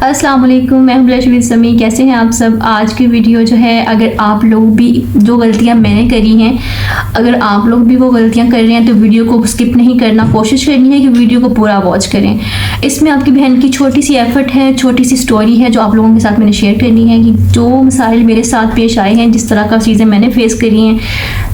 अस्सलाम वालेकुम, मैं हूं ब्लश विद समी। कैसे हैं आप सब। आज की वीडियो जो है, अगर आप लोग भी जो गलतियां मैंने करी हैं, अगर आप लोग भी वो गलतियां कर रहे हैं तो वीडियो को स्किप नहीं करना, कोशिश करनी है कि वीडियो को पूरा वॉच करें। इसमें आपकी बहन की छोटी सी एफर्ट है, छोटी सी स्टोरी है जो आप लोगों के साथ मैंने शेयर करनी है कि जो मसाइल मेरे साथ पेश आए हैं, जिस तरह का चीज़ें मैंने फेस करी हैं।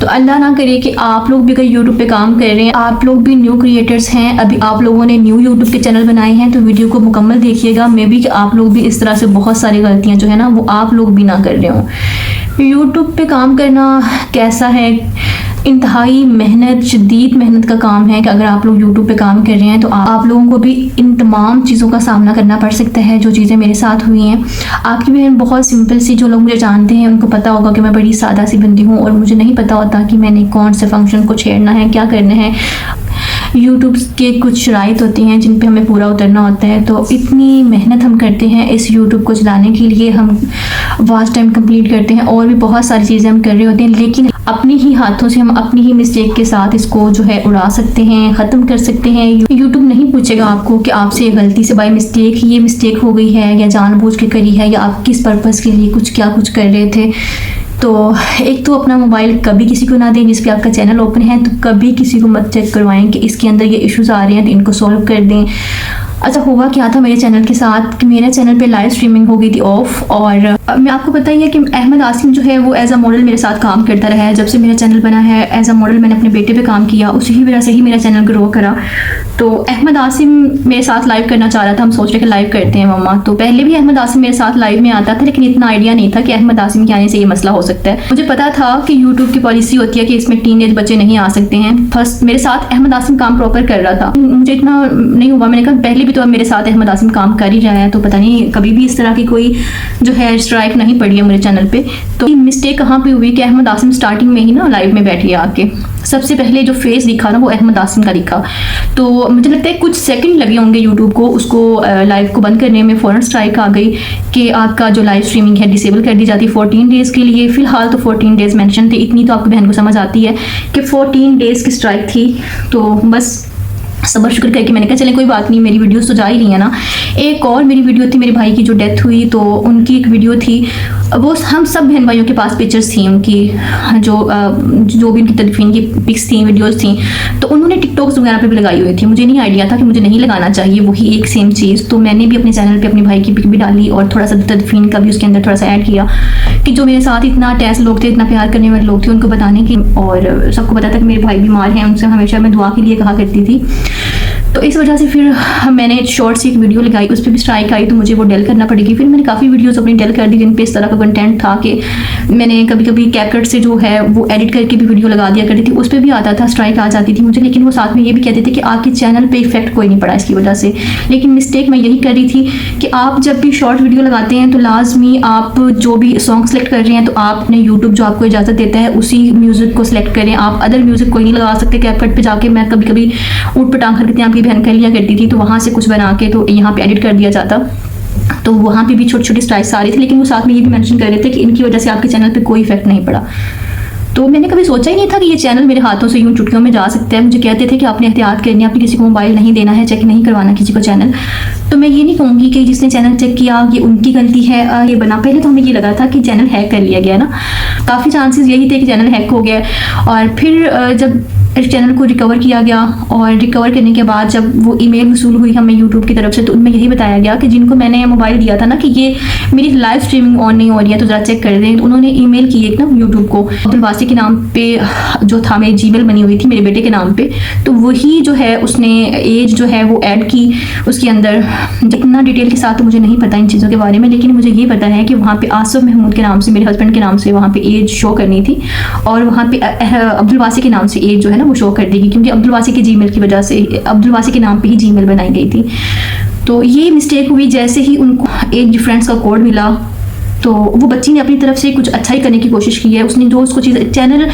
तो अल्लाह ना करे कि आप लोग भी अगर यूट्यूब पे काम कर रहे हैं, आप लोग भी न्यू क्रिएटर्स हैं, अभी आप लोगों ने न्यू यूट्यूब के चैनल बनाए हैं, तो वीडियो को मुकम्मल देखिएगा। मे बी कि आप लोग भी इस तरह से बहुत सारी गलतियां जो है ना, वो आप लोग भी ना कर रहे हो। यूट्यूब पे काम करना कैसा है, इंतहाई मेहनत, शदीद मेहनत का काम है कि अगर आप लोग यूट्यूब पे काम कर रहे हैं तो आप लोगों को भी इन तमाम चीज़ों का सामना करना पड़ सकता है जो चीज़ें मेरे साथ हुई हैं। आपकी बहन बहुत सिंपल सी, जो लोग मुझे जानते हैं उनको पता होगा कि मैं बड़ी सादा सी बंदी हूँ और मुझे नहीं पता होता कि मैंने कौन से फंक्शन को छेड़ना है, क्या करना है। यूट्यूब के कुछ शराइत होती हैं जिन पे हमें पूरा उतरना होता है, तो इतनी मेहनत हम करते हैं इस यूट्यूब को चलाने के लिए, हम वास्ट टाइम कंप्लीट करते हैं और भी बहुत सारी चीज़ें हम कर रहे होते हैं, लेकिन अपने ही हाथों से हम अपनी ही मिस्टेक के साथ इसको जो है उड़ा सकते हैं, ख़त्म कर सकते हैं। यूट्यूब नहीं पूछेगा आपको कि आपसे गलती से बाय मिस्टेक ये मिस्टेक हो गई है या जानबूझ के करी है या आप किस पर्पज़ के लिए कुछ कर रहे थे। तो एक तो अपना मोबाइल कभी किसी को ना दें जिस पे आपका चैनल ओपन है, तो कभी किसी को मत चेक करवाएं कि इसके अंदर ये इश्यूज आ रहे हैं तो इनको सॉल्व कर दें। अच्छा, हुआ क्या था मेरे चैनल के साथ कि मेरे चैनल पे लाइव स्ट्रीमिंग हो गई थी ऑफ, और मैं आपको पता ही है कि अहमद आसिम जो है वो एज अ मॉडल मेरे साथ काम करता रहा है। जब से मेरा चैनल बना है एज अ मॉडल मैंने अपने बेटे पे काम किया, उसी की वजह से ही मेरा चैनल ग्रो करा। तो अहमद आसिम मेरे साथ लाइव करना चाह रहा था, हम सोच रहे कि लाइव करते हैं मम्मा। तो पहले भी अहमद आसिम मेरे साथ लाइव में आता था, लेकिन इतना आइडिया नहीं था कि अहमद आसिम के आने से ये मसला हो सकता है। मुझे पता था कि यूट्यूब की पॉलिसी होती है कि इसमें टीनेज बच्चे नहीं आ सकते हैं। फर्स्ट मेरे साथ अहमद आसिम काम प्रॉपर कर रहा था, मुझे इतना नहीं हुआ। मैंने कहा पहले भी तो मेरे साथ अहमद आसिम काम कर ही रहा है, तो पता नहीं कभी भी इस तरह की कोई जो है स्ट्राइक नहीं पड़ी है मेरे चैनल पे। तो मिस्टेक कहाँ पे हुई कि अहमद आसिम स्टार्टिंग में ही ना लाइव में बैठ गया आके। सबसे पहले जो फेस दिखा ना वो अहमद आसिम का दिखा, तो मुझे लगता है कुछ सेकंड लगे होंगे यूट्यूब को उसको लाइव को बंद करने में। फ़ौरन स्ट्राइक आ गई कि आपका जो लाइव स्ट्रीमिंग है डिसेबल कर दी जाती 14 डेज़ के लिए। फ़िलहाल तो 14 डेज़ मेंशन थे, इतनी तो आपकी बहन को समझ आती है कि 14 डेज़ की स्ट्राइक थी। तो बस सबर शुक्र करके मैंने कहा चले कोई बात नहीं, मेरी वीडियोस तो जा ही रही है ना। एक और मेरी वीडियो थी मेरे भाई की जो डेथ हुई, तो उनकी एक वीडियो थी, वो हम सब बहन भाइयों के पास पिक्चर्स थी उनकी, जो भी उनकी तदफीन की पिक्स थी, वीडियोस थी, तो उन्होंने टिकटॉक्स वगैरह पे भी लगाई हुई थी। मुझे नहीं आइडिया था कि मुझे नहीं लगाना चाहिए वही एक सेम चीज़, तो मैंने भी अपने चैनल पे अपने भाई की पिक भी डाली और थोड़ा सा तदफीन का भी उसके अंदर थोड़ा सा ऐड किया कि जो मेरे साथ इतना अटैच लोग थे, इतना प्यार करने वाले लोग थे, उनको बताने की। और सबको पता था कि मेरे भाई बीमार हैं, उनसे हमेशा मैं दुआ के लिए कहा करती थी। तो इस वजह से फिर मैंने शॉर्ट सी एक वीडियो लगाई, उस पर भी स्ट्राइक आई, तो मुझे वो डेल करना पड़ेगी। फिर मैंने काफ़ी वीडियोस अपनी डेल कर दी जिन पे इस तरह का कंटेंट था कि मैंने कभी कभी कैपकट से जो है वो एडिट करके भी वीडियो लगा दिया करती थी, उस पर भी आता था, स्ट्राइक आ जाती थी मुझे। लेकिन वो साथ में ये भी कहते थे कि आपके चैनल पे इफेक्ट कोई नहीं पड़ा इसकी वजह से। लेकिन मिस्टेक मैं यही कर रही थी कि आप जब भी शॉर्ट वीडियो लगाते हैं तो लाजमी आप जो भी सॉन्ग सेलेक्ट कर रहे हैं तो आप अपने यूट्यूब जो आपको इजाज़त देता है उसी म्यूज़िक को सिलेक्ट करें। आप अदर म्यूज़िक कोई नहीं लगा सकते। कैपकट पर जाके मैं कभी कभी ऊट पटांग हरकतें आपकी बहन कर लिया करती थी, तो वहाँ से कुछ बना के तो यहाँ पे एडिट कर दिया जाता, तो वहाँ पे भी छोटी छोटी स्ट्राइक्स आ रही थी। लेकिन वो साथ में ये भी मेंशन कर रहे थे कि इनकी वजह से आपके चैनल पे कोई इफेक्ट नहीं पड़ा। तो मैंने कभी सोचा ही नहीं था कि ये चैनल मेरे हाथों से यूं चुटकियों में जा सकता है। मुझे कहते थे कि आपने एहतियात करनी है, आपने किसी को मोबाइल नहीं देना है, चेक नहीं करवाना किसी को चैनल। तो मैं ये नहीं कहूँगी कि जिसने चैनल चेक किया ये उनकी गलती है, ये बना। पहले तो हमें ये लगा था कि चैनल हैक कर लिया गया ना, काफ़ी चांसेस यही थे कि चैनल हैक हो गया। और फिर जब इस चैनल को रिकवर किया गया और रिकवर करने के बाद जब वो ईमेल वसूल हुई हमें यूट्यूब की तरफ से, तो उनमें यही बताया गया कि जिनको मैंने मोबाइल दिया था ना कि ये मेरी लाइव स्ट्रीमिंग ऑन नहीं हो रही है तो ज़रा चेक कर दें। तो उन्होंने ईमेल की एक ना यूट्यूब को अब्दुल वासी के नाम पे जो था, मेरी जीमेल बनी हुई थी मेरे बेटे के नाम पे, तो वही जो है उसने एज जो है वो ऐड की उसके अंदर। जितना डिटेल के साथ तो मुझे नहीं पता इन चीज़ों के बारे में, लेकिन मुझे ये पता है कि वहाँ पे आसिफ महमूद के नाम से, मेरे हस्बैंड के नाम से वहाँ पे एज शो करनी थी और वहाँ पे अब्दुल वासी के नाम से एज जो है ना वो शो कर देगी, क्योंकि अब्दुल वासी के जीमेल की वजह से अब्दुल वासी के नाम पे ही जीमेल बनाई गई थी। तो ये मिस्टेक हुई। जैसे ही उनको एज डिफरेंस का कोड मिला तो वो बच्ची ने अपनी तरफ से कुछ अच्छा ही करने की कोशिश की है। उसने जो उसको चीज़, चैनल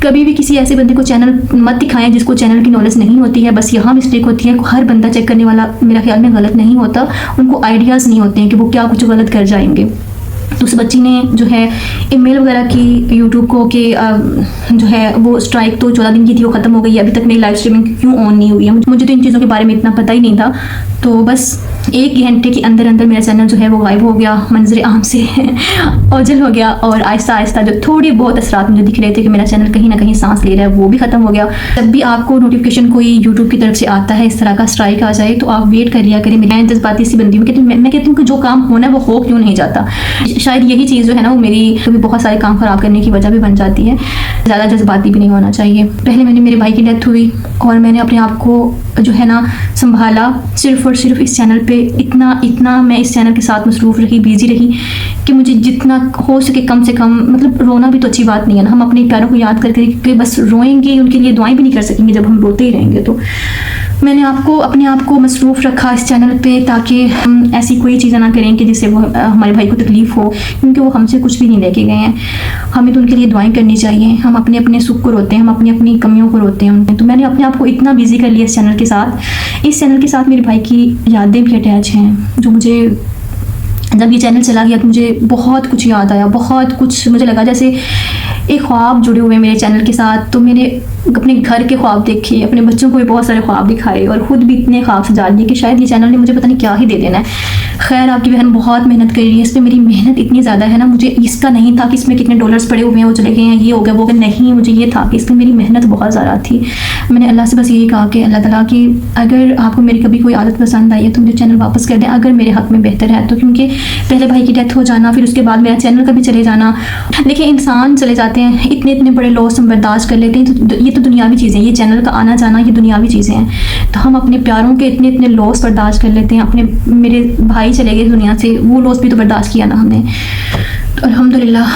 कभी भी किसी ऐसे बंदे को चैनल मत दिखाएं जिसको चैनल की नॉलेज नहीं होती है। बस यहाँ मिस्टेक होती है। हर बंदा चेक करने वाला मेरा ख्याल में गलत नहीं होता, उनको आइडियाज़ नहीं होते हैं कि वो क्या कुछ गलत कर जाएंगे। तो उस बच्ची ने जो है ईमेल वगैरह की यूट्यूब को कि जो है वो स्ट्राइक तो 14 दिन की थी, वो ख़त्म हो गई है, अभी तक मेरी लाइव स्ट्रीमिंग क्यों ऑन नहीं हुई है। मुझे तो इन चीज़ों के बारे में इतना पता ही नहीं था। तो बस 1 घंटे के अंदर अंदर मेरा चैनल जो है वो गायब हो गया, मंजर आम से ओझल हो गया, और आहिस्ता आहिस्ता जो थोड़ी बहुत असरात मुझे दिख रहे थे कि मेरा चैनल कहीं ना कहीं सांस ले रहा है, वो भी ख़त्म हो गया। जब भी आपको नोटिफिकेशन कोई यूट्यूब की तरफ से आता है इस तरह का स्ट्राइक आ जाए तो आप वेट कर लिया करें। मैं जज्बाती सी बंदी हूँ कि मैं कहती हूँ कि जो काम होना है वो हो क्यों नहीं जाता। शायद यही चीज़ जो है ना वो मेरी कभी बहुत सारे काम ख़राब करने की वजह भी बन जाती है। ज़्यादा जज्बाती भी नहीं होना चाहिए। पहले मैंने मेरे भाई की डेथ हुई और मैंने अपने आप को जो है ना संभाला, सिर्फ और सिर्फ इस चैनल पे इतना मैं इस चैनल के साथ मसरूफ़ रही, बिजी रही कि मुझे जितना हो सके कम से कम, मतलब रोना भी तो अच्छी बात नहीं है ना, हम अपने प्यारों को याद करके बस रोएंगे, उनके लिए दुआएं भी नहीं कर सकेंगे जब हम रोते ही रहेंगे। तो मैंने अपने आप को मसरूफ़ रखा इस चैनल पे ताकि हम ऐसी कोई चीज़ें ना करें कि जिससे वो हमारे भाई को तकलीफ़ हो, क्योंकि वो हमसे कुछ भी नहीं लेके गए हैं। हमें तो उनके लिए दुआएं करनी चाहिए। हम अपने अपने सुख को रोते हैं, हम अपनी अपनी कमियों को रोते हैं उनके। तो मैंने अपने आप को इतना बिजी कर लिया इस चैनल के साथ। इस चैनल के साथ मेरे भाई की यादें भी अटैच हैं, जो मुझे जब ये चैनल चला गया तो मुझे बहुत कुछ याद आया, बहुत कुछ मुझे लगा जैसे एक ख्वाब जुड़े हुए मेरे चैनल के साथ। तो मैंने अपने घर के ख्वाब देखे, अपने बच्चों को भी बहुत सारे ख्वाब दिखाए और ख़ुद भी इतने ख्वाब सजा लिए कि शायद ये चैनल ने मुझे पता नहीं क्या ही दे देना है। खैर, आपकी बहन बहुत मेहनत कर रही है, इस पर मेरी मेहनत इतनी ज़्यादा है ना, मुझे इसका नहीं था कि इसमें कितने डॉलर्स पड़े हुए हैं वो चले गए हैं, ये हो गया वो हो गया, नहीं, मुझे ये था कि इसमें मेरी मेहनत बहुत ज़्यादा थी। मैंने अल्लाह से बस यही कहा कि अल्लाह ताला कि अगर आपको मेरी कभी कोई आदत पसंद आई है तो मुझे चैनल वापस कर दें, अगर मेरे हक़ में बेहतर है तो। क्योंकि पहले भाई की डेथ हो जाना, फिर उसके बाद मेरा चैनल का भी चले जाना। देखिए, इंसान चले जाते हैं, इतने बड़े लॉस हम बर्दाश्त कर लेते हैं, तो ये तो दुनियावी चीज़ें, ये चैनल का आना जाना ये दुनियावी चीज़ें हैं। तो हम अपने प्यारों के इतने लॉस बर्दाश्त कर लेते हैं। अपने मेरे भाई चले गए दुनिया से, वो लॉस भी तो बर्दाश्त किया ना हमने, तो अल्हम्दुलिल्लाह।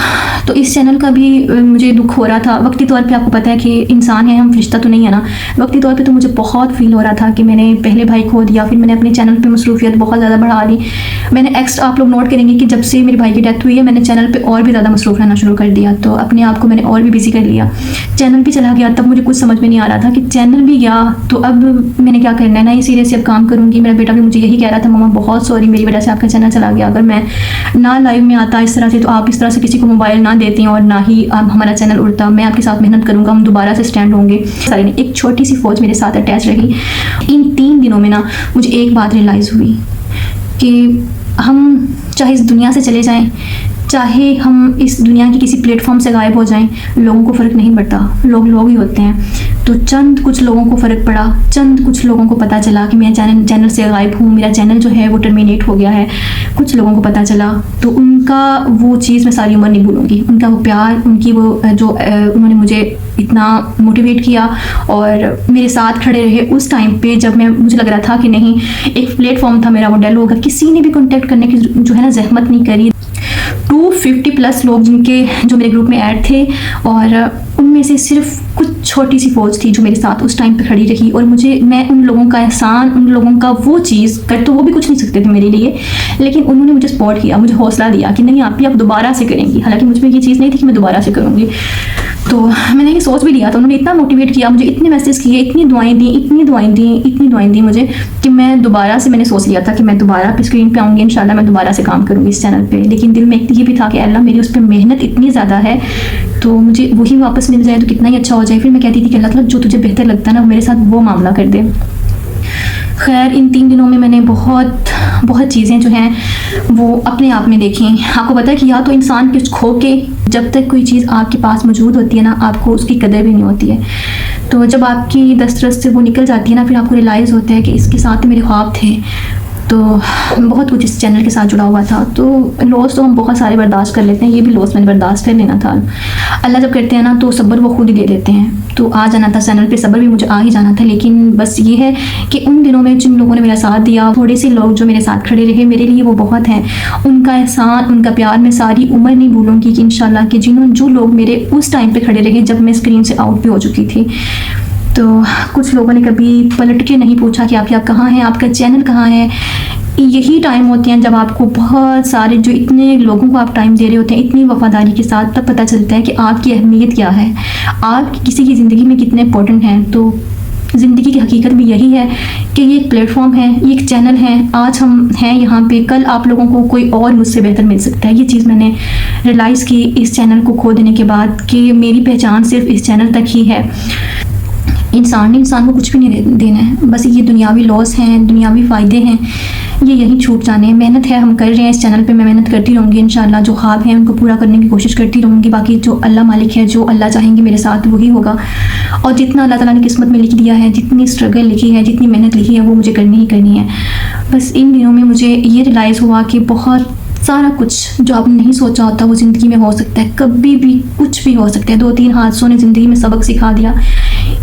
तो इस चैनल का भी मुझे दुख हो रहा था वक्ती तौर पे। आपको पता है कि इंसान है हम, फरिश्ता तो नहीं है ना। वक्ती तौर पे तो मुझे बहुत फील हो रहा था कि मैंने पहले भाई खो दिया, फिर मैंने अपने चैनल पे मसरूफियत बहुत ज़्यादा बढ़ा ली। मैंने एक्स्ट्रा, आप लोग नोट करेंगे कि जब से मेरे भाई की डेथ हुई है मैंने चैनल पर और भी ज़्यादा मसरूफ़ रहना शुरू कर दिया। तो अपने आप को मैंने और भी बिजी कर लिया। चैनल भी चला गया, तब मुझे कुछ समझ में नहीं आ रहा था कि चैनल भी गया तो अब मैंने क्या करना है, ना ही सीरियस से अब काम करूँगी। मेरा बेटा भी मुझे यही कह रहा था, मम्मा बहुत सॉरी, मेरी वजह से आपका चैनल चला गया। अगर मैं ना लाइव में आता इस तरह से तो आप इस तरह से किसी को मोबाइल ना देती और ना ही हमारा चैनल उड़ता। मैं आपके साथ मेहनत करूँगा, हम दोबारा से स्टैंड होंगे। सारी ने एक छोटी सी फौज मेरे साथ अटैच रही। इन 3 दिनों में ना मुझे एक बात रियलाइज़ हुई कि हम चाहे इस दुनिया से चले जाएं, चाहे हम इस दुनिया की किसी प्लेटफॉर्म से गायब हो जाएं, लोगों को फ़र्क नहीं पड़ता, लोग ही होते हैं। तो चंद कुछ लोगों को फ़र्क पड़ा, चंद कुछ लोगों को पता चला कि मैं चैनल से गायब हूँ, मेरा चैनल जो है वो टर्मिनेट हो गया है। कुछ लोगों को पता चला, तो उनका वो चीज़ मैं सारी उम्र नहीं भूलूंगी। उनका वो प्यार, उनकी वो जो उन्होंने मुझे इतना मोटिवेट किया और मेरे साथ खड़े रहे उस टाइम पे जब मुझे लग रहा था कि नहीं, एक प्लेटफॉर्म था मेरा, वो डेल होगा। किसी ने भी कॉन्टेक्ट करने की जो है ना जहमत नहीं करी। 250+ लोग जो मेरे ग्रुप में ऐड थे, और उनमें से सिर्फ कुछ छोटी सी फौज थी जो मेरे साथ उस टाइम पे खड़ी रही। और मैं उन लोगों का एहसान, उन लोगों का वो चीज़ कर, तो वो भी कुछ नहीं सकते थे मेरे लिए, लेकिन उन्होंने मुझे सपोर्ट किया, मुझे हौसला दिया कि नहीं आप दोबारा से करेंगी। हालांकि मुझ में ये चीज़ नहीं थी कि मैं दोबारा से करूँगी, तो मैंने ये सोच भी लिया था। उन्होंने इतना मोटिवेट किया, मुझे इतने मैसेज किए, इतनी दुआएं दी मुझे कि मैं दोबारा से, मैंने सोच लिया था कि मैं दोबारा पे स्क्रीन पे आऊँगी, इंशाल्लाह मैं दोबारा से काम करूँगी इस चैनल पे। लेकिन दिल में एक ये भी था कि अल्लाह मेरी उस पर मेहनत इतनी ज़्यादा है, तो मुझे वही वापस मिल जाए तो कितना ही अच्छा हो जाए। फिर मैं कहती थी कि अल्लाह ताला जो तुझे बेहतर लगता है ना मेरे साथ वो मामला कर दे। खैर, इन 3 दिनों में मैंने बहुत चीज़ें जो हैं वो अपने आप में देखी। आपको पता है कि या तो इंसान कुछ खो के, जब तक कोई चीज़ आपके पास मौजूद होती है ना आपको उसकी कदर भी नहीं होती है। तो जब आपकी दस्तरस से वो निकल जाती है ना, फिर आपको रियलाइज़ होता है कि इसके साथ मेरे ख्वाब थे। तो बहुत कुछ इस चैनल के साथ जुड़ा हुआ था। तो लॉस तो हम बहुत सारे बर्दाश्त कर लेते हैं, ये भी लॉस मैंने बर्दाश्त कर लेना था। अल्लाह जब करते हैं ना तो सब्र वो खुद ही दे देते हैं। तो आ जाना था चैनल पे, सब्र भी मुझे आ ही जाना था। लेकिन बस ये है कि उन दिनों में जिन लोगों ने मेरा साथ दिया, थोड़े से लोग जो मेरे साथ खड़े रहे, मेरे लिए वो बहुत हैं। उनका एहसान, उनका प्यार मैं सारी उम्र नहीं भूलूँगी कि इंशाल्लाह कि जो लोग मेरे उस टाइम पर खड़े रहे जब मैं स्क्रीन से आउट भी हो चुकी थी। तो कुछ लोगों ने कभी पलट के नहीं पूछा कि आप कहाँ हैं, आपका चैनल कहाँ है। यही टाइम होते हैं जब आपको बहुत सारे, जो इतने लोगों को आप टाइम दे रहे होते हैं इतनी वफादारी के साथ, तब पता चलता है कि आपकी अहमियत क्या है, आप किसी की ज़िंदगी में कितने इंपॉर्टेंट हैं। तो ज़िंदगी की हकीकत भी यही है कि ये एक प्लेटफॉर्म है, ये एक चैनल है। आज हम हैं यहाँ पे, कल आप लोगों को कोई और मुझसे बेहतर मिल सकता है। ये चीज़ मैंने रियलाइज़ की इस चैनल को खो देने के बाद कि मेरी पहचान सिर्फ इस चैनल तक ही है। इंसान ने इंसान को कुछ भी नहीं देना है, बस ये दुनियावी लॉस हैं, दुनियावी फ़ायदे हैं, ये यही छूट जाने हैं। मेहनत है, हम कर रहे हैं इस चैनल पे, मैं मेहनत करती रहूँगी इंशाल्लाह। जो ख्वाब हैं उनको पूरा करने की कोशिश करती रहूँगी। बाकी जो अल्लाह मालिक है, जो अल्लाह चाहेंगे मेरे साथ वही होगा। और जितना अल्लाह ताला ने किस्मत में लिख दिया है, जितनी स्ट्रगल लिखी है, जितनी मेहनत लिखी है, वो मुझे करनी ही करनी है। बस इन दिनों में मुझे ये रियलाइज़ हुआ कि बहुत सारा कुछ जो आपने नहीं सोचा होता वो ज़िंदगी में हो सकता है। कभी भी कुछ भी हो सकता है। 2-3 हादसों ने ज़िंदगी में सबक सिखा दिया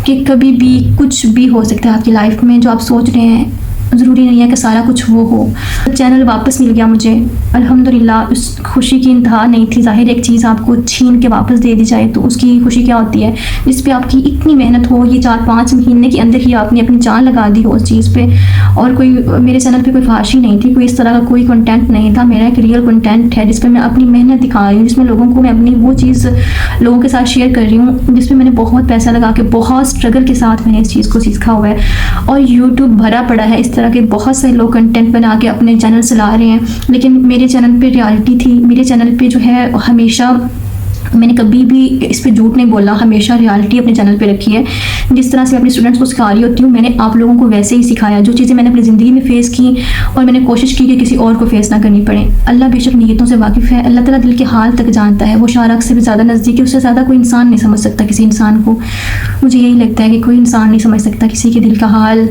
कि कभी भी कुछ भी हो सकता है आपकी लाइफ में। जो आप सोच रहे हैं ज़रूरी नहीं है कि सारा कुछ वो हो। चैनल वापस मिल गया मुझे, अल्हम्दुलिल्लाह। उस खुशी की इंतहा नहीं थी। ज़ाहिर एक चीज़ आपको छीन के वापस दे दी जाए तो उसकी खुशी क्या होती है, जिस पे आपकी इतनी मेहनत हो, ये 4-5 महीने के अंदर ही आपने अपनी जान लगा दी हो उस चीज़ पे। और कोई मेरे चैनल पे कोई फहाशी नहीं थी, कोई इस तरह का कोई कंटेंट नहीं था। मेरा एक रियल कंटेंट है जिस पे मैं अपनी मेहनत दिखा रही हूँ, जिसमें लोगों को मैं अपनी वो चीज़ लोगों के साथ शेयर कर रही हूँ, जिसमें मैंने बहुत पैसा लगा के, बहुत स्ट्रगल के साथ मैंने इस चीज़ को सीखा हुआ है। और यूट्यूब भरा पड़ा है इस तरह के बहुत से लोग कंटेंट बना के अपने चैनल चला रहे हैं, लेकिन मेरे चैनल पे रियलिटी थी। मेरे चैनल पे जो है हमेशा मैंने कभी भी इस पे झूठ नहीं बोला, हमेशा रियलिटी अपने चैनल पे रखी है। जिस तरह से अपने स्टूडेंट्स को सिखा रही होती हूँ, मैंने आप लोगों को वैसे ही सिखाया। जो चीज़ें मैंने अपनी ज़िंदगी में फ़ेस की और मैंने कोशिश की कि किसी और को फेस ना करनी पड़े। अल्लाह बेशक नीयतों से वाकिफ़ है, अल्लाह ताला दिल के हाल तक जानता है। वो शारक से भी ज़्यादा नज़दीक है, उससे ज़्यादा कोई इंसान नहीं समझ सकता किसी इंसान को। मुझे यही लगता है कि कोई इंसान नहीं समझ सकता किसी के दिल का हाल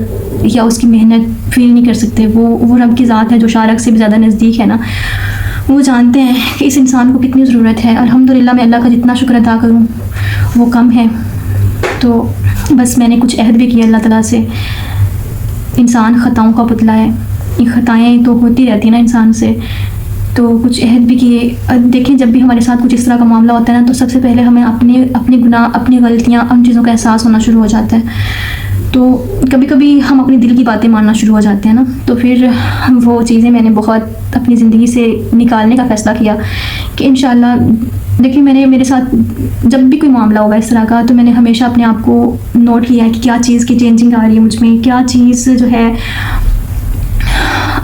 या उसकी मेहनत फील नहीं कर सकते। वो रब की ज़ात है जो शारक से भी ज़्यादा नज़दीक है ना। वो जानते हैं कि इस इंसान को कितनी ज़रूरत है। अल्हम्दुलिल्लाह, मैं अल्लाह का जितना शुक्र अदा करूँ वो कम है। तो बस मैंने कुछ अहद भी किया अल्लाह ताला से। इंसान ख़ताओं का पुतला है, ये ख़ताएँ तो होती रहती हैं ना इंसान से। तो कुछ अहद भी किए। देखें, जब भी हमारे साथ कुछ इस तरह का मामला होता है ना, तो सबसे पहले हमें अपने गुनाह, अपनी गलतियाँ, उन चीज़ों का एहसास होना शुरू हो जाता है। तो कभी कभी हम अपने दिल की बातें मानना शुरू हो जाते हैं ना, तो फिर वो चीज़ें मैंने बहुत अपनी ज़िंदगी से निकालने का फ़ैसला किया कि इंशाल्लाह। देखिए, मैंने मेरे साथ जब भी कोई मामला होगा इस तरह का, तो मैंने हमेशा अपने आप को नोट किया है कि क्या चीज़ की चेंजिंग आ रही है मुझ में, क्या चीज़ जो है।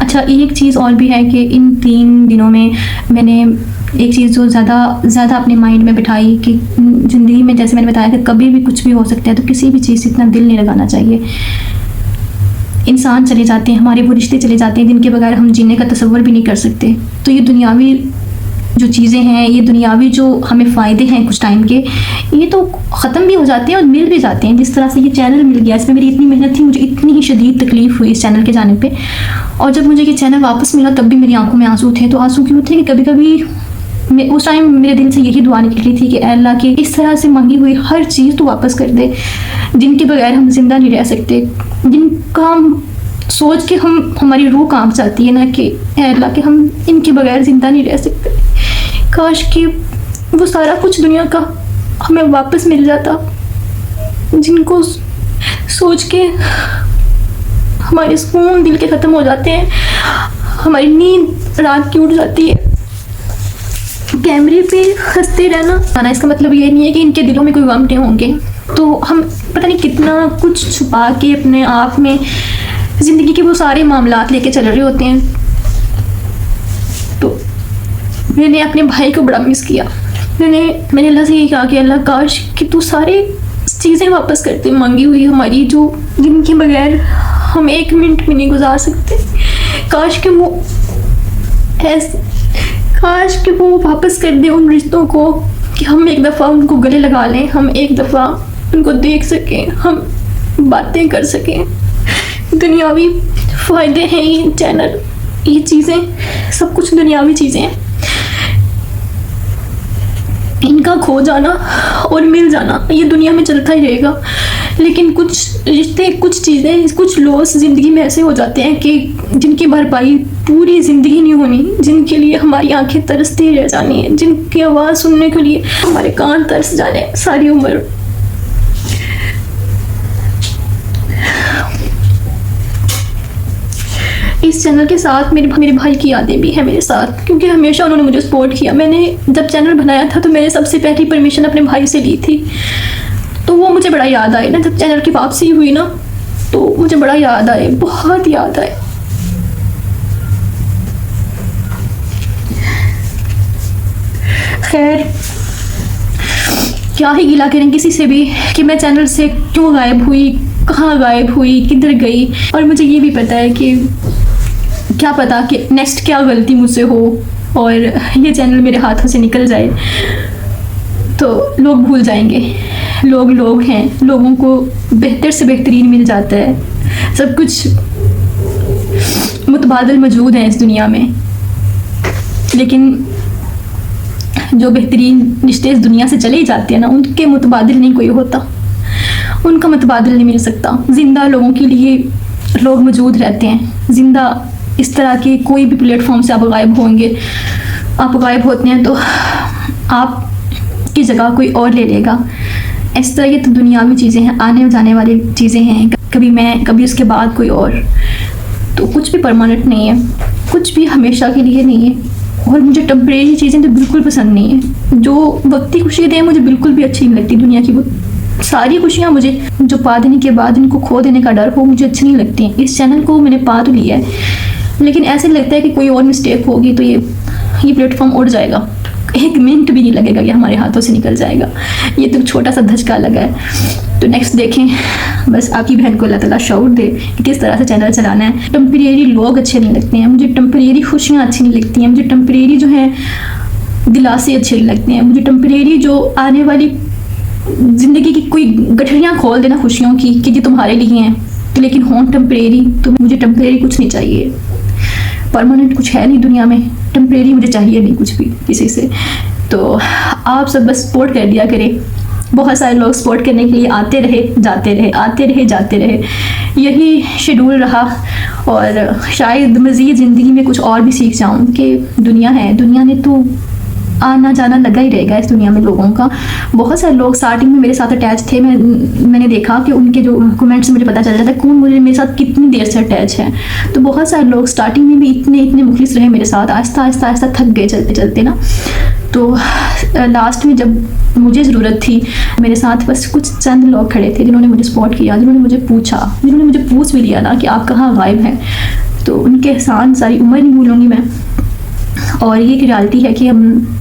अच्छा, एक चीज़ और भी है कि इन 3 दिनों में मैंने एक चीज़ जो ज़्यादा अपने माइंड में बिठाई कि ज़िंदगी में, जैसे मैंने बताया कि कभी भी कुछ भी हो सकता है, तो किसी भी चीज़ से इतना दिल नहीं लगाना चाहिए। इंसान चले जाते हैं, हमारे वो रिश्ते चले जाते हैं जिनके बगैर हम जीने का तसव्वुर भी नहीं कर सकते। तो ये दुनियावी जो चीज़ें हैं, ये दुनियावी जो हमें फ़ायदे हैं कुछ टाइम के, ये तो ख़त्म भी हो जाते हैं और मिल भी जाते हैं। जिस तरह से ये चैनल मिल गया, इसमें मेरी इतनी मेहनत थी, मुझे इतनी ही शदीद तकलीफ़ हुई इस चैनल के जाने पे। और जब मुझे ये चैनल वापस मिला, तब भी मेरी आंखों में आंसू थे। तो आंसू क्यों थे कि कभी कभी उस टाइम मेरे दिल से यही दुआ निकली थी कि अल्लाह के इस तरह से मांगी हुई हर चीज़ तो वापस कर दे, जिनके बगैर हम जिंदा नहीं रह सकते, जिनका हम सोच के हमारी रूह कांप जाती है ना कि अल्लाह के हम इनके बगैर ज़िंदा नहीं रह सकते। काश कि वो सारा कुछ दुनिया का हमें वापस मिल जाता, जिनको सोच के हमारे सुकून दिल के ख़त्म हो जाते हैं, हमारी नींद रात की उड़ जाती है। कैमरे पे हंसते रहना, इसका मतलब ये नहीं है कि इनके दिलों में कोई गम नहीं होंगे। तो हम पता नहीं कितना कुछ छुपा के अपने आप में ज़िंदगी के वो सारे मामलात लेके चल रहे होते हैं। तो मैंने अपने भाई को बड़ा मिस किया। मैंने अल्लाह से ये कहा कि अल्लाह, काश कि तू सारी चीज़ें वापस करते, मांगी हुई हमारी, जो जिनके बगैर हम 1 मिनट भी नहीं गुजार सकते। काश कि वो वापस कर दे उन रिश्तों को, कि हम एक दफ़ा उनको गले लगा लें, हम एक दफ़ा उनको देख सकें, हम बातें कर सकें। दुनियावी फ़ायदे हैं ये चैनल, ये चीज़ें, सब कुछ दुनियावी चीज़ें हैं। इनका खो जाना और मिल जाना ये दुनिया में चलता ही रहेगा, लेकिन कुछ रिश्ते, कुछ चीज़ें, कुछ लॉस ज़िंदगी में ऐसे हो जाते हैं कि जिनकी भरपाई पूरी ज़िंदगी नहीं होनी, जिनके लिए हमारी आंखें तरसती रह जानी है, जिनकी आवाज़ सुनने के लिए हमारे कान तरस जाने सारी उम्र। इस चैनल के साथ मेरे भाई की यादें भी हैं मेरे साथ, क्योंकि हमेशा उन्होंने मुझे सपोर्ट किया। मैंने जब चैनल बनाया था तो मैंने सबसे पहली परमिशन अपने भाई से ली थी, तो वो मुझे बड़ा याद आई ना। जब चैनल की वापसी हुई ना, तो मुझे बड़ा याद आए, बहुत याद आए। खैर क्या ही गिला करें किसी से भी कि मैं चैनल से क्यों गायब हुई, कहाँ गायब हुई, किधर गई। और मुझे ये भी पता है कि क्या पता कि नेक्स्ट क्या गलती मुझसे हो और ये चैनल मेरे हाथों से निकल जाए तो लोग भूल जाएंगे। लोग लोग हैं, लोगों को बेहतर से बेहतरीन मिल जाता है, सब कुछ मुतबादिल मौजूद हैं इस दुनिया में, लेकिन जो बेहतरीन रिश्ते इस दुनिया से चले ही जाते हैं ना, उनके मुतबादिल नहीं कोई होता, उनका मुतबादिल नहीं मिल सकता। ज़िंदा लोगों के लिए लोग मौजूद रहते हैं, ज़िंदा इस तरह के कोई भी प्लेटफॉर्म से आप गायब होंगे, आप गायब होते हैं तो आप की जगह कोई और ले लेगा। इस तरह की तो दुनियावी चीज़ें हैं, आने जाने वाली चीज़ें हैं, कभी मैं कभी उसके बाद कोई और, तो कुछ भी परमानेंट नहीं है, कुछ भी हमेशा के लिए नहीं है। और मुझे टेम्परेरी चीज़ें तो बिल्कुल पसंद नहीं है, जो वक्ती खुशी दें मुझे बिल्कुल भी अच्छी नहीं लगती। दुनिया की वो सारी खुशियाँ मुझे जो पा देने के बाद इनको खो देने का डर हो, मुझे अच्छी नहीं लगती। इस चैनल को मैंने पा तो लिया है, लेकिन ऐसे लगता है कि कोई और मिस्टेक होगी तो ये प्लेटफॉर्म उड़ जाएगा, एक मिनट भी नहीं लगेगा कि हमारे हाथों से निकल जाएगा। ये तो छोटा सा धचका लगा है, तो नेक्स्ट देखें। बस आपकी बहन को अल्लाह ताला शऊर दे कि किस तरह से चैनल चलाना है। टेम्परेरी लोग अच्छे नहीं लगते हैं मुझे, टेम्परेरी खुशियाँ अच्छी नहीं लगती हैं मुझे, टेम्परेरी जो है दिलासे अच्छे नहीं लगते हैं मुझे, टेम्परेरी जो आने वाली ज़िंदगी की कोई गठरियाँ खोल देना खुशियों की कि ये तुम्हारे लिए हैं, तो लेकिन हों टेम्परेरी, तो मुझे टेम्परेरी कुछ नहीं चाहिए। परमानेंट कुछ है नहीं दुनिया में, टेम्परेरी मुझे चाहिए नहीं कुछ भी किसी से। तो आप सब बस सपोर्ट कर दिया करें। बहुत सारे लोग सपोर्ट करने के लिए आते रहे जाते रहे, आते रहे जाते रहे, यही शेड्यूल रहा। और शायद मज़ीद ज़िंदगी में कुछ और भी सीख जाऊँ कि दुनिया है, दुनिया ने तो आना जाना लगा ही रहेगा इस दुनिया में लोगों का। बहुत सारे लोग स्टार्टिंग में मेरे साथ अटैच थे, मैंने देखा कि उनके जो कमेंट्स से मुझे पता चल जाता है कौन मेरे साथ कितनी देर से अटैच है। तो बहुत सारे लोग स्टार्टिंग में भी इतने मुखलिस रहे मेरे साथ, आहिस्ता आहिस्ता आहिस्ता थक गए चलते चलते ना। तो लास्ट में जब मुझे ज़रूरत थी, मेरे साथ बस कुछ चंद लोग खड़े थे जिन्होंने मुझे सपोर्ट किया, जिन्होंने मुझे पूछा, जिन्होंने मुझे पूछ भी लिया ना कि आप कहाँ गायब हैं। तो उनके एहसान सारी उम्र नहीं भूलूँगी मैं। और ये रियलिटी है कि हम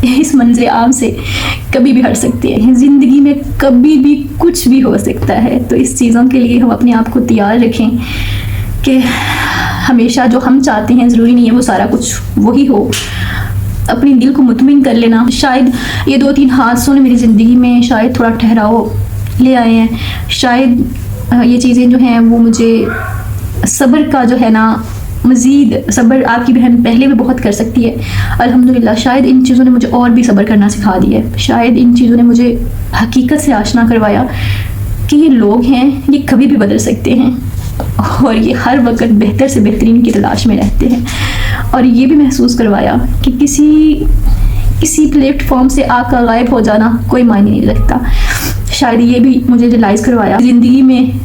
इस मंज़िल आम से कभी भी हट सकते हैं, ज़िंदगी में कभी भी कुछ भी हो सकता है। तो इस चीज़ों के लिए हम अपने आप को तैयार रखें कि हमेशा जो हम चाहते हैं ज़रूरी नहीं है वो सारा कुछ वही हो। अपने दिल को मुतमिन कर लेना। शायद ये 2-3 हादसों ने मेरी ज़िंदगी में शायद थोड़ा ठहराव ले आए हैं, शायद ये चीज़ें जो हैं वो मुझे सब्र का जो है ना, मज़ीद सब्र आपकी बहन पहले भी बहुत कर सकती है अल्हम्दुलिल्लाह। शायद इन चीज़ों ने मुझे और भी सब्र करना सिखा दिया है, शायद इन चीज़ों ने मुझे हकीकत से आशना करवाया कि ये लोग हैं, ये कभी भी बदल सकते हैं और ये हर वक्त बेहतर से बेहतरीन की तलाश में रहते हैं। और ये भी महसूस करवाया कि किसी प्लेटफॉर्म से आपका गायब हो जाना कोई मायने नहीं रखता। शायद ये भी मुझे रियलाइज़ करवाया ज़िंदगी में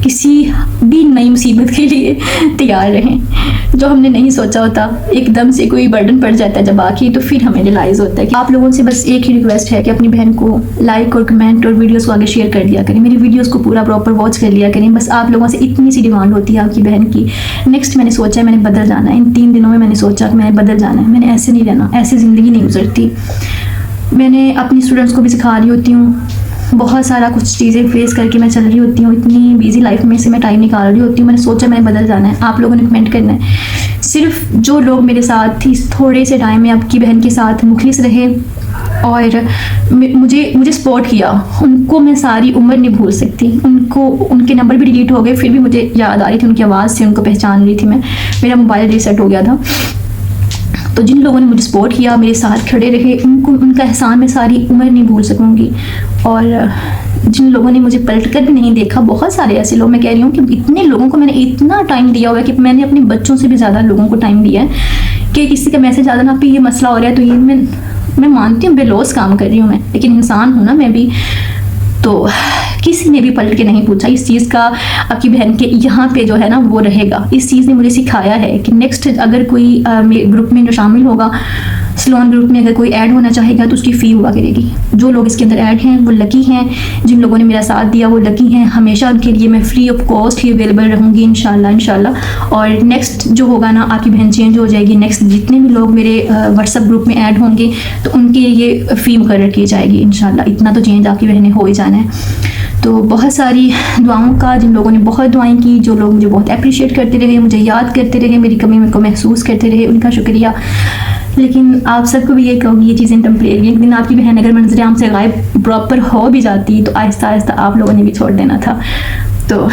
किसी भी नई मुसीबत के लिए तैयार रहें। जो हमने नहीं सोचा होता, एकदम से कोई बर्डन पड़ जाता है जब आके, तो फिर हमें रियलाइज़ होता है कि आप लोगों से बस एक ही रिक्वेस्ट है कि अपनी बहन को लाइक और कमेंट और वीडियोस को आगे शेयर कर दिया करें, मेरी वीडियोस को पूरा प्रॉपर वॉच कर लिया करें। बस आप लोगों से इतनी सी डिमांड होती है आपकी बहन की। नेक्स्ट मैंने सोचा है मैंने बदल जाना है, इन 3 दिनों में मैंने सोचा कि मैंने बदल जाना है, मैंने ऐसे नहीं रहना, ऐसे ज़िंदगी नहीं गुजरती। मैंने अपनी स्टूडेंट्स को भी सिखा रही होती हूँ, बहुत सारा कुछ चीज़ें फेस करके मैं चल रही होती हूँ, इतनी बिजी लाइफ में से मैं टाइम निकाल रही होती हूँ। मैंने सोचा मैंने बदल जाना है। आप लोगों ने कमेंट करना है। सिर्फ जो लोग मेरे साथ थी थोड़े से टाइम में आपकी बहन के साथ मुखलिस रहे और मुझे सपोर्ट किया, उनको मैं सारी उम्र नहीं भूल सकती। उनके नंबर भी डिलीट हो गए, फिर भी मुझे याद आ रही थी, उनकी आवाज़ से उनको पहचान रही थी मैं। मेरा मोबाइल रीसेट हो गया था। तो जिन लोगों ने मुझे सपोर्ट किया, मेरे साथ खड़े रहे, उनका एहसान मैं सारी उम्र नहीं भूल सकूँगी। और जिन लोगों ने मुझे पलट कर भी नहीं देखा, बहुत सारे ऐसे लोग, मैं कह रही हूँ कि इतने लोगों को मैंने इतना टाइम दिया हुआ है कि मैंने अपने बच्चों से भी ज़्यादा लोगों को टाइम दिया है कि किसी का मैसेज ज़्यादा ना पे ये मसला हो रहा है, तो ये मैं मानती हूँ बेलौस काम कर रही हूँ मैं, लेकिन इंसान हूँ ना मैं भी। तो किसी ने भी पलट के नहीं पूछा इस चीज़ का आपकी बहन के यहाँ पे जो है ना वो रहेगा। इस चीज़ ने मुझे सिखाया है कि नेक्स्ट अगर कोई ग्रुप में जो शामिल होगा, सलोन ग्रुप में अगर कोई ऐड होना चाहेगा तो उसकी फ़ी हुआ करेगी। जो लोग इसके अंदर ऐड हैं वो लकी हैं, जिन लोगों ने मेरा साथ दिया वो लकी हैं। हमेशा उनके लिए मैं free of cost he available रहूँगी इंशाल्लाह। और नेक्स्ट जो होगा ना, आपकी बहन चेंज हो जाएगी, नेक्स्ट जितने भी लोग मेरे व्हाट्सएप ग्रुप में ऐड होंगे तो उनके लिए फ़ी मुकर्रर की जाएगी इंशाल्लाह। इतना तो चेंज आपकी बहन हो ही जाना है। तो बहुत सारी दुआओं का, जिन लोगों ने बहुत दुआएं की, जो लोग मुझे बहुत अप्रिशिएट करते रहे, मुझे याद करते रहे, मेरी कमी को महसूस करते रहे, उनका शुक्रिया। लेकिन आप सबको भी ये कहूँगी, ये चीज़ें टेम्परेरी। एक दिन आपकी बहन अगर मंजर आम से गायब प्रॉपर हो भी जाती तो आहिस्ता आहिस्ता आप लोगों ने भी छोड़ देना था। तो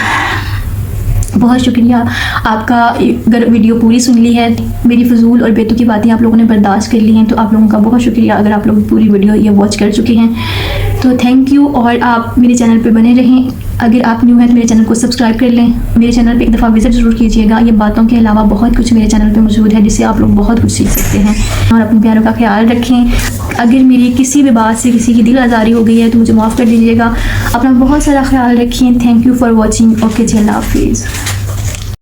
बहुत शुक्रिया आपका। अगर वीडियो पूरी सुन ली है, मेरी फजूल और बेतुकी बातें आप लोगों ने बर्दाश्त कर ली हैं, तो आप लोगों का बहुत शुक्रिया। अगर आप लोग पूरी वीडियो ये वॉच कर चुके हैं तो थैंक यू। और आप मेरे चैनल पे बने रहें। अगर आप न्यू हैं तो मेरे चैनल को सब्सक्राइब कर लें। मेरे चैनल पे एक दफ़ा विज़िट ज़रूर कीजिएगा। ये बातों के अलावा बहुत कुछ मेरे चैनल पे मौजूद है जिससे आप लोग बहुत कुछ सीख सकते हैं। और अपने प्यारों का ख्याल रखें। अगर मेरी किसी भी बात से किसी की दिल आज़ारी हो गई है तो मुझे माफ़ कर दीजिएगा। अपना बहुत सारा ख्याल रखिए। Thank you for watching. Okay जी, अल्लाह हाफिज़।